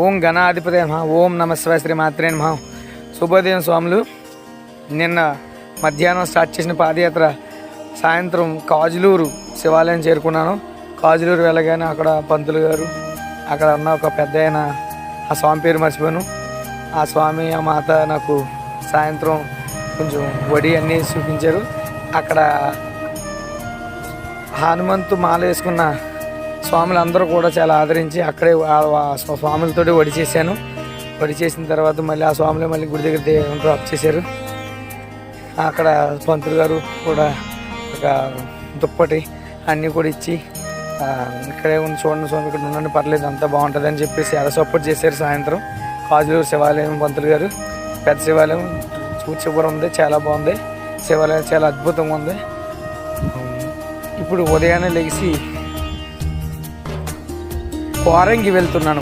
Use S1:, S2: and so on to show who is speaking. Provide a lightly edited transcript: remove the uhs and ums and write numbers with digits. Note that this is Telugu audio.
S1: ఓం గణాధిపతి నమః. ఓం నమః శ్రీ మాత్రే నమః. శుభోదయం స్వాములు. నిన్న మధ్యాహ్నం స్టార్ట్ చేసిన పాదయాత్ర సాయంత్రం కాజులూరు శివాలయం చేరుకున్నాను. కాజులూరు వెళ్ళగానే అక్కడ పంతులు గారు, అక్కడ ఉన్న ఒక పెద్ద ఆయన, ఆ స్వామి పేరు మర్చిపోయాను, ఆ స్వామి ఆ మాత నాకు సాయంత్రం కొంచెం వడి అన్నీ చూపించారు. అక్కడ హనుమంతు మాల వేసుకున్న స్వాములందరూ కూడా చాలా ఆదరించి అక్కడే స్వాములతోటి వడి చేశాను. వడి చేసిన తర్వాత మళ్ళీ ఆ స్వాములే మళ్ళీ గుడి దగ్గర డ్రాప్ చేశారు. అక్కడ పంతులు గారు కూడా ఒక దుప్పటి అన్నీ కూడా ఇచ్చి ఇక్కడే ఉంది చూడండి స్వామి, ఇక్కడ ఉండండి పర్లేదు అంతా బాగుంటుంది అని చెప్పేసి చాలా సపోర్ట్ చేశారు. సాయంత్రం కాజులూరు శివాలయం పంతులు గారు, పెద్ద శివాలయం చూచిపురం ఉంది, చాలా బాగుంది. శివాలయం చాలా అద్భుతంగా ఉంది. ఇప్పుడు ఉదయాన్నే లెగిసి కోరంగి వెళ్తున్నాను.